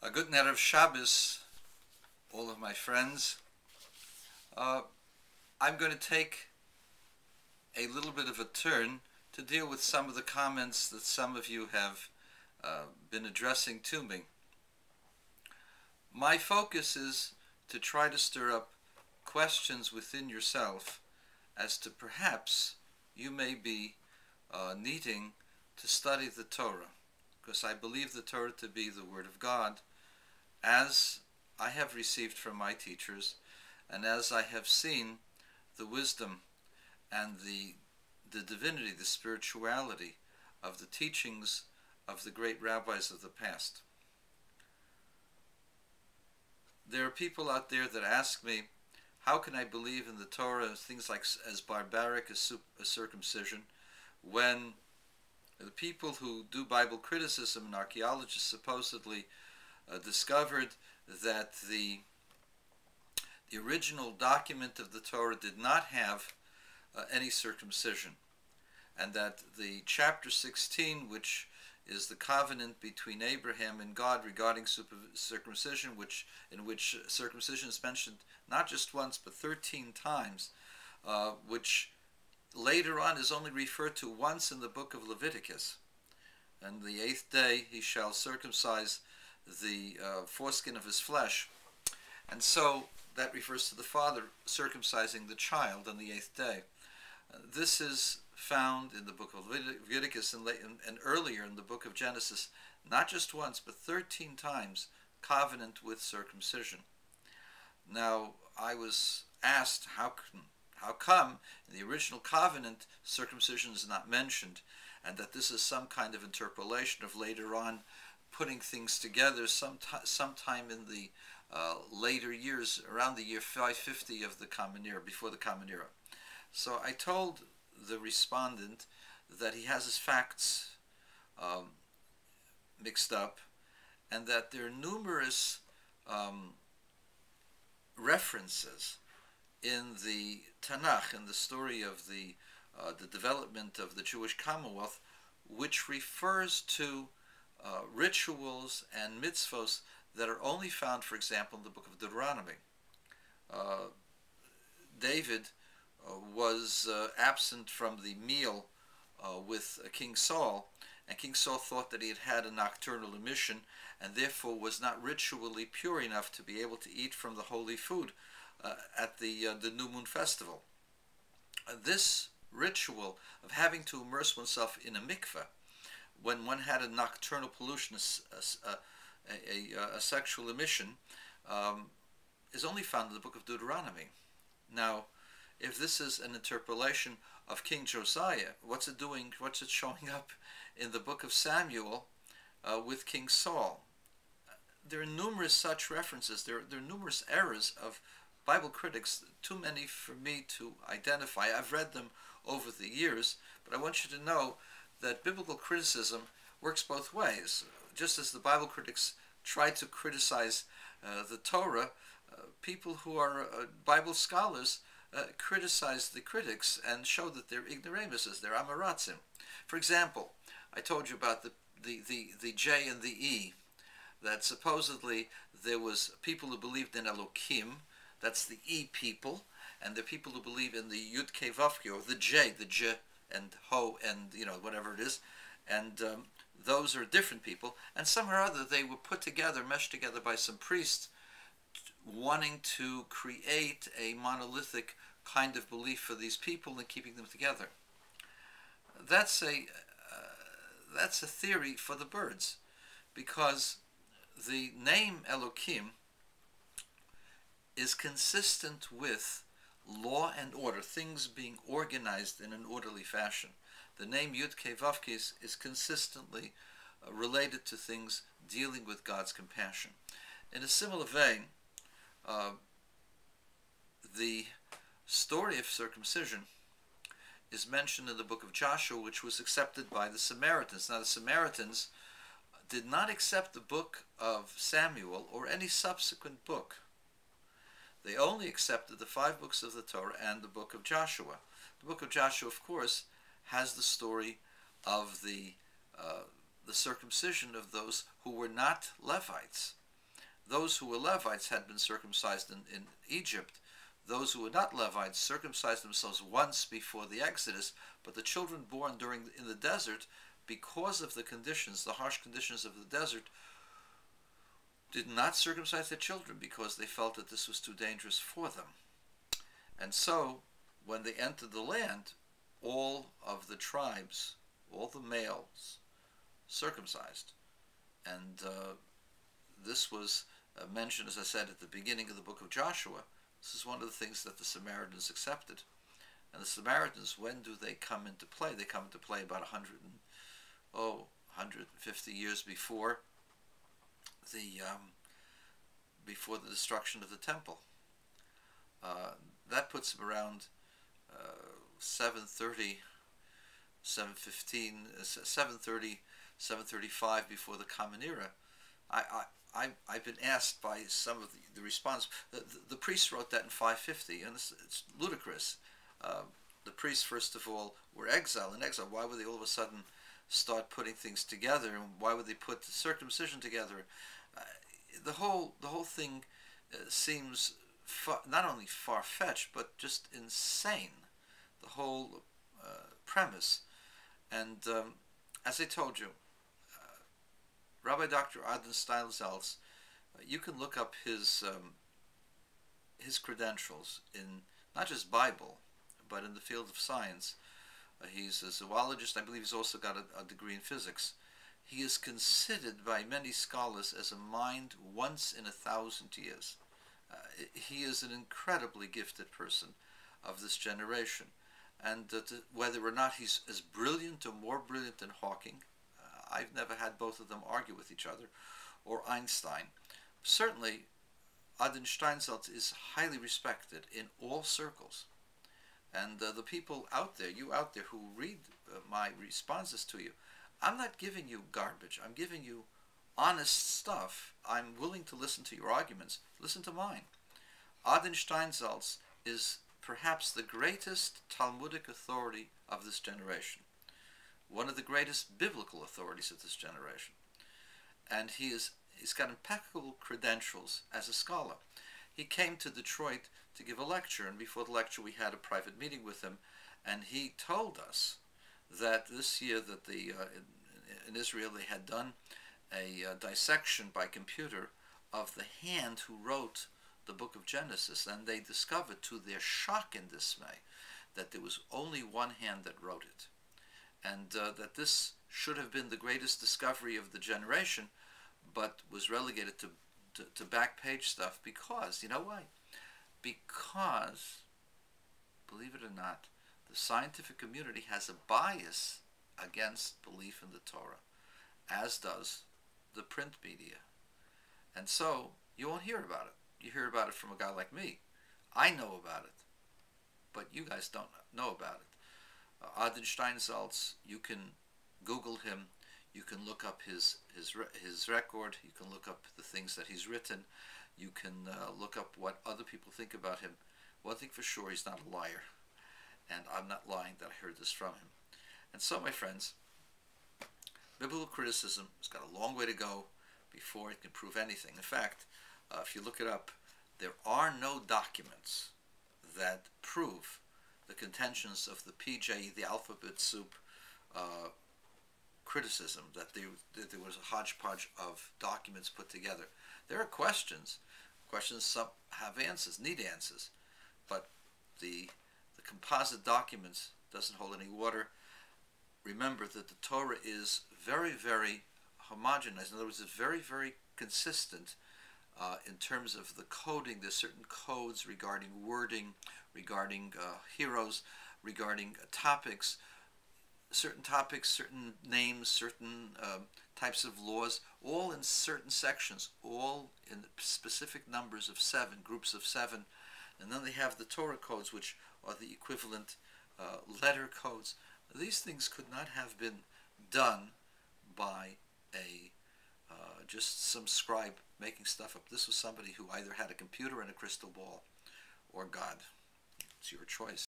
A good night of Shabbos, all of my friends. I'm going to take a little bit of a turn to deal with some of the comments that some of you have been addressing to me. My focus is to try to stir up questions within yourself as to perhaps you may be needing to study the Torah, because I believe the Torah to be the Word of God, as I have received from my teachers, and as I have seen the wisdom and the divinity, the spirituality of the teachings of the great rabbis of the past. There are people out there that ask me, how can I believe in the Torah things like as barbaric as circumcision, when the people who do Bible criticism and archaeologists supposedly discovered that the original document of the Torah did not have any circumcision, and that the chapter 16, which is the covenant between Abraham and God regarding circumcision, in which circumcision is mentioned not just once but 13 times, which later on is only referred to once in the book of Leviticus. And the 8th day he shall circumcise the foreskin of his flesh. And so that refers to the father circumcising the child on the 8th day. This is found in the book of Leviticus and earlier in the book of Genesis, not just once but 13 times, covenant with circumcision. Now, I was asked, how come in the original covenant circumcision is not mentioned, and that this is some kind of interpolation of later on putting things together sometime in the later years, around the year 550 of the Common Era, before the Common Era. So I told the respondent that he has his facts mixed up, and that there are numerous references in the Tanakh, in the story of the development of the Jewish Commonwealth, which refers to rituals and mitzvos that are only found, for example, in the book of Deuteronomy. David was absent from the meal with King Saul, and King Saul thought that he had had a nocturnal emission and therefore was not ritually pure enough to be able to eat from the holy food at the New Moon Festival. This ritual of having to immerse oneself in a mikveh when one had a nocturnal pollution, a sexual emission, is only found in the book of Deuteronomy. Now, if this is an interpolation of King Josiah, what's it doing? What's it showing up in the book of Samuel with King Saul? There are numerous such references. There are numerous errors of Bible critics, too many for me to identify. I've read them over the years, but I want you to know that biblical criticism works both ways. Just as the Bible critics try to criticize the Torah, people who are Bible scholars criticize the critics and show that they're ignoramuses, they're amaratzim. For example, I told you about the J and the E, that supposedly there was people who believed in Elokim, that's the E people, and the people who believe in the Yud Kei Vav Kei, or the J and Ho and whatever it is, and those are different people, and somehow or other they were put together, meshed together by some priests wanting to create a monolithic kind of belief for these people and keeping them together. That's a theory for the birds, because the name Elokim is consistent with law and order, things being organized in an orderly fashion. The name Yud Kei Vav Kei is consistently related to things dealing with God's compassion. In a similar vein, the story of circumcision is mentioned in the book of Joshua, which was accepted by the Samaritans. Now, the Samaritans did not accept the book of Samuel or any subsequent book. They only accepted the 5 books of the Torah and the book of Joshua. The book of Joshua, of course, has the story of the circumcision of those who were not Levites. those who were Levites had been circumcised in Egypt. Those who were not Levites circumcised themselves once before the Exodus, but the children born in the desert, because of the conditions, the harsh conditions of the desert, did not circumcise their children because they felt that this was too dangerous for them. And so, when they entered the land, all of the tribes, all the males, circumcised. And this was mentioned, as I said, at the beginning of the book of Joshua. This is one of the things that the Samaritans accepted. And the Samaritans, when do they come into play? They come into play about 150 years before the destruction of the temple. That puts them around 730, 715, 730, 735 before the Common Era. I've been asked by some of the response. The priests wrote that in 550, and it's ludicrous. The priests, first of all, were in exile. Why would they all of a sudden start putting things together, and why would they put the circumcision together? The whole thing seems not only far-fetched, but just insane. The whole premise. And as I told you, Rabbi Dr. Adin Steinsaltz, you can look up his credentials in not just Bible, but in the field of science. He's a zoologist. I believe he's also got a degree in physics. He is considered by many scholars as a mind once in 1,000 years. He is an incredibly gifted person of this generation. And whether or not he's as brilliant or more brilliant than Hawking, I've never had both of them argue with each other, or Einstein. Certainly, Adin Steinsaltz is highly respected in all circles. And the people out there, you out there who read my responses to you, I'm not giving you garbage. I'm giving you honest stuff. I'm willing to listen to your arguments. Listen to mine. Adin Steinsaltz is perhaps the greatest Talmudic authority of this generation. One of the greatest biblical authorities of this generation. And he's got impeccable credentials as a scholar. He came to Detroit to give a lecture, and before the lecture we had a private meeting with him, and he told us that this year that in Israel they had done a dissection by computer of the hand who wrote the book of Genesis, and they discovered, to their shock and dismay, that there was only one hand that wrote it, and that this should have been the greatest discovery of the generation, but was relegated to back page stuff because, you know why? Because, believe it or not, the scientific community has a bias against belief in the Torah, as does the print media. And so, you won't hear about it. You hear about it from a guy like me. I know about it, but you guys don't know about it. Adin Steinsaltz, you can Google him, you can look up his record, you can look up the things that he's written, you can look up what other people think about him. One thing for sure, he's not a liar, and I'm not lying that I heard this from him. And so, my friends, biblical criticism has got a long way to go before it can prove anything. In fact, if you look it up, there are no documents that prove the contentions of the PJ, the alphabet soup criticism, that there was a hodgepodge of documents put together. There are questions. Some have answers, need answers, but the composite documents doesn't hold any water. Remember that the Torah is very, very homogenized. In other words, it's very, very consistent in terms of the coding. There's certain codes regarding wording, regarding heroes, regarding topics, certain names, certain types of laws, all in certain sections, all in specific numbers of 7, groups of 7. And then they have the Torah codes, which are the equivalent letter codes. These things could not have been done by just some scribe making stuff up. This was somebody who either had a computer and a crystal ball, or God. It's your choice.